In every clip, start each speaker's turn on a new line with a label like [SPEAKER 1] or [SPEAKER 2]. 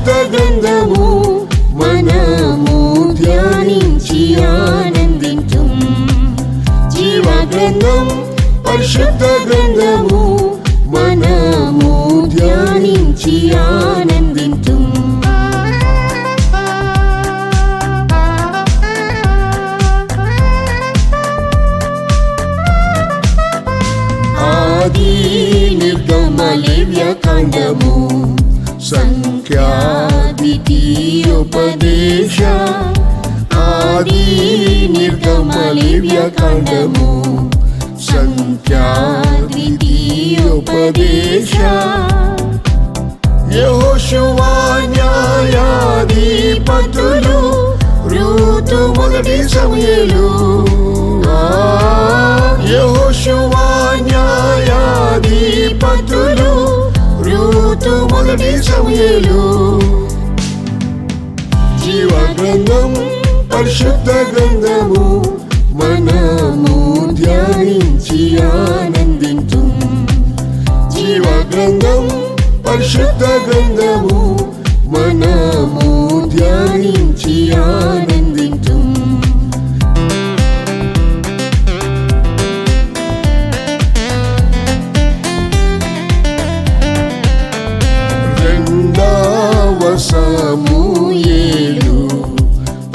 [SPEAKER 1] పరిశుద్ధ గ్రంథము మనము ధ్యానించి ఆనందించుం. జీవ గ్రంథం పరిశుద్ధ గ్రంథము మనము ధ్యానించి ఆనందించుం. ఆది నిర్గమ లేవ్యకాండము సంఖ్యా ద్వితీయోపదేశ. ఆది నిర్గమ లేవ్యకాండము సంఖ్యా ద్వితీయోపదేశ. యెహోషువ న్యాయాధిపతులు రూతు మొదటి సమూయేలు. యెహోషువ న్యాయాధిపతులు రూతు మొదటి సమూయేలు. జీవ గ్రంథం పరిశుద్ధ గ్రంథము మనము ధ్యానించి ఆనందించుం. జీవ గ్రంథం పరిశుద్ధ గ్రంథము మనము ధ్యానించి ఆనందించుం. రెండవ సమూయేలు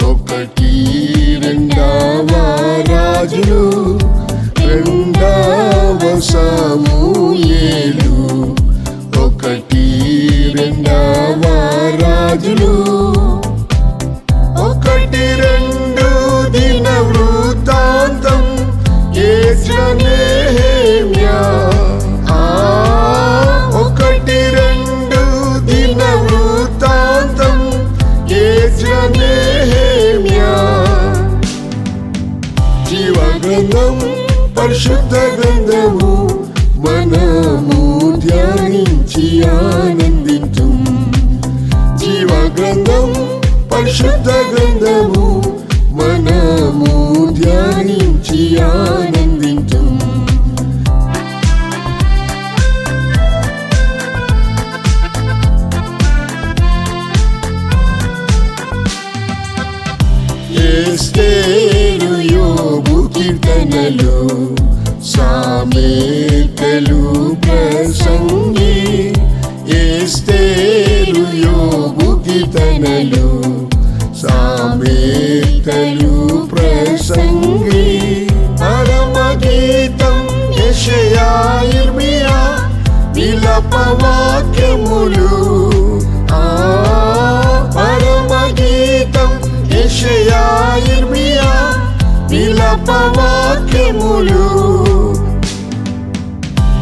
[SPEAKER 1] 1-2 రాజులు. రెండవ సమూయేలు 1-2 రాజులు. 1-2 దిన వృత్తాంతం ఎజ్రా నెహెమ్యా. 1-2 దిన వృత్తాంతం ఎజ్రా నెహెమ్యా. జీవ గ్రంథం పరిశుద్ధ గ్రంథము మనము ధ్యానించి ఆనందించుం. జీవ గ్రంథం పరిశుద్ధ గ్రంథము మనము ధ్యానించి ఆనందించుం. ఎస్తేరు యోబు కీర్తనలు సామెతలు ప్రసంగి. ఎస్తేరు యోబు కీర్తనలు సామెతలు ప్రసంగి. పరమ గీతం యెషయా యిర్మీయా విలాప వాక్యములు. పరమ గీతం యెషయా యిర్మీయా విలాప వాక్యములు.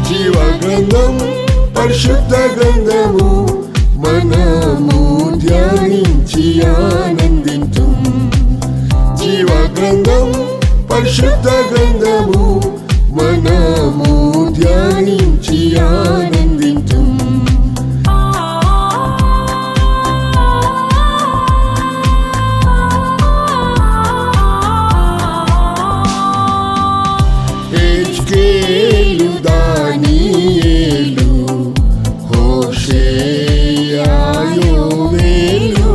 [SPEAKER 1] జీవ గ్రంథం పరిశుద్ధ గ్రంథము మనము ధ్యానించి ఆనందించుం. జీవ గ్రంథం పరిశుద్ధ గ్రంథము మనము ధ్యానించి ఆనందించుం. హెజ్కేలు దానియేలు హోషేయా యోవేలు.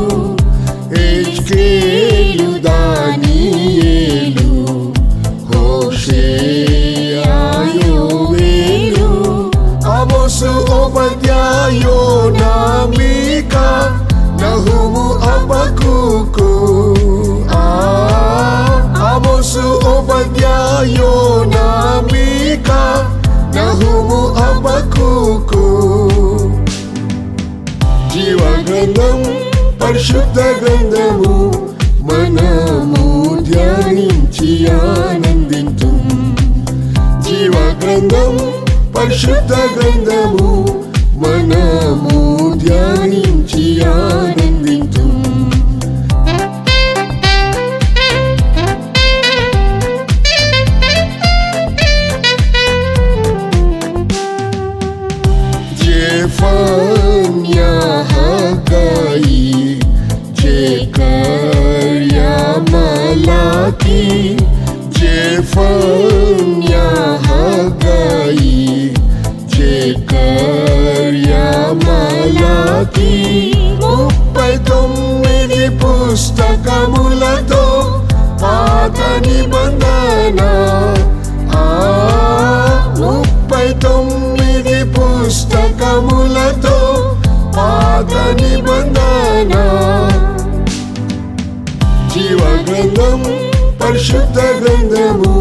[SPEAKER 1] హెజ్కేలు దానియేలు హోషేయా యోవేలు. ఆమోసు ఓబద్యా యోనా మీకా నహుము హబక్కూకు. ఆమోసు ఓబద్యా యోనా మీకా నహుము హబక్కూకు. జీవ గ్రంథం పరిశుద్ధ గ్రంథము మనము ధ్యానించి ఆనందించుం. జీవ గ్రంథం పరిశుద్ధ గ్రంథము మనము ధ్యానించి ఆనందించుం. జెఫన్యా హగ్గయి జెకర్యా మలాకి. జెఫన్యా హగ్గయి జెకర్యా మలాకి. 39 పుస్తకములతో పాత నిబంధన 39 పుస్తకములతో పాత నిబంధన జీవ గ్రంథం పరిశుద్ధ గ్రంథము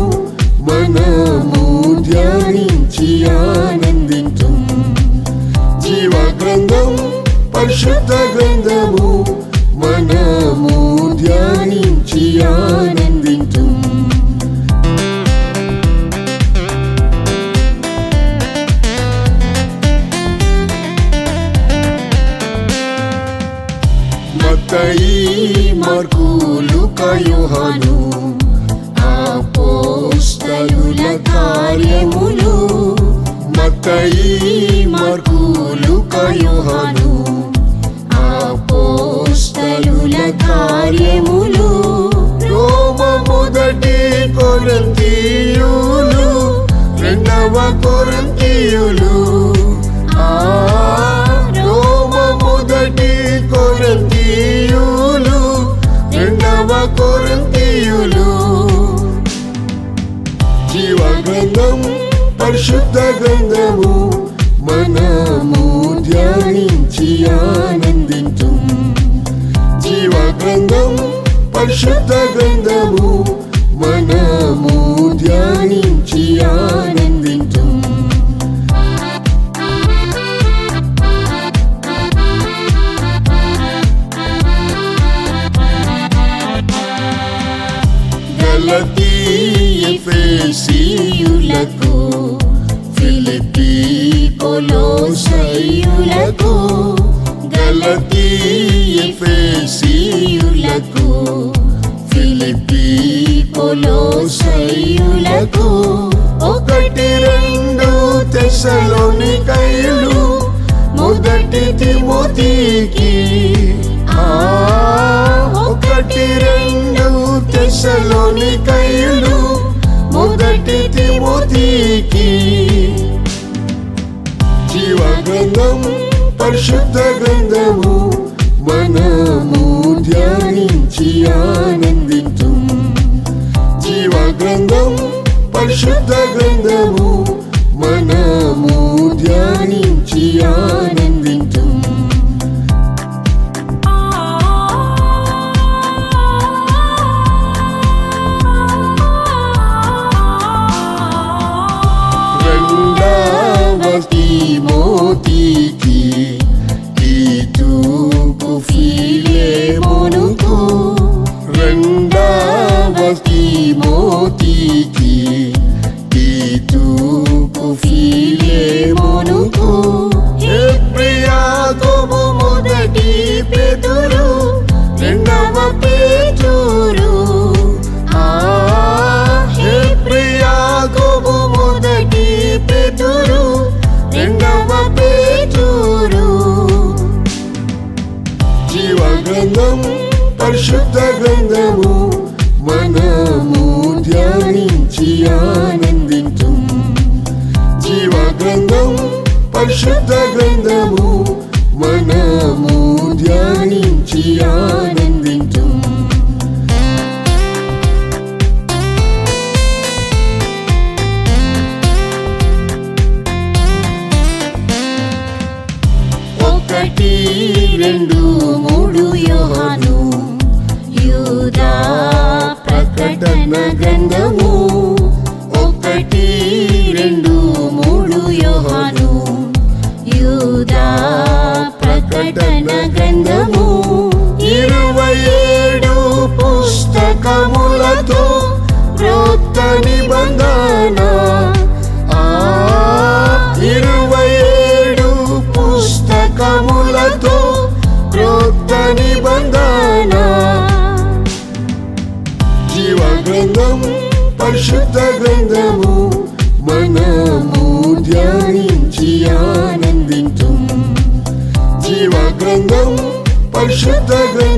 [SPEAKER 1] మనము ధ్యానించి ఆనందించు జీవ గ్రంథం పరిశుద్ధ గ్రంథము మనము ధ్యానించి ఆనందించు మత్తయి మార్కు లూకా యోహాను అపోస్తలుల కార్యములు మత్తయి మార్కు లూకా యోహాను అపోస్తలుల కార్యములు రోమ మొదటి కొరింథీయులు రెండవ కొరింథీయులు రోమ మొదటి కొరింథీయులు రెండవ కొరింథీయులు జీవ గ్రంథం పరిశుద్ధ గ్రంథము మనము ధ్యానించి ఆనందించు జీవ గ్రంథం పరిశుద్ధ గ్రంథము మనము ధ్యానించి ఆనందించు గలతీ ఎఫెసీయులకు ఫిలిప్పీ కొలోసీయులకు గలతీ ఎఫెసీయులకు ఫిలిప్పీ కొలోసీయులకు 1-2 తెస్సలోనికయులు మొదటి తిమోతికి 1-2 తెస్సలోనికయులు మొదటి తిమోతికి జీవ గ్రంథం పరిశుద్ధ గ్రంథము మనము ధ్యానించి ఆనందించు జీవ గ్రంథం పరిశుద్ధ గ్రంథము మనము ధ్యానించి ఆనందించు తిమోతికి తీతుకు ఫిలెమోనుకు రెండవ తిమోతికి తీతుకు ఫిలెమోనుకు యాకోబు మొదటి పేతురు రెండవ పేతురు యాకోబు మొదటి పేతురు రెండవ పేతురు జీవ గ్రంథం పరిశుద్ధ గ్రంథము మనము ధ్యానించి ఆనందించు జీవ గ్రంథం పరిశుద్ధ గ్రంథము మనము ధ్యానించి ఆనందించు ఒకటి 2-3 యోహాను యూదా ప్రకటన గ్రంథము 1-2-3 యోహాను యూదా ప్రకటన గ్రంథము 27 పుస్తకములతో క్రొత్త నిబంధన 27 పుస్తకములతో క్రొత్త నిబంధన జీవ గ్రంథం పరిశుద్ధ గ్రంథము మనము ధ్యానించి ఆనందించు జీవ గ్రంథం పరిశుద్ధ గ్రంథము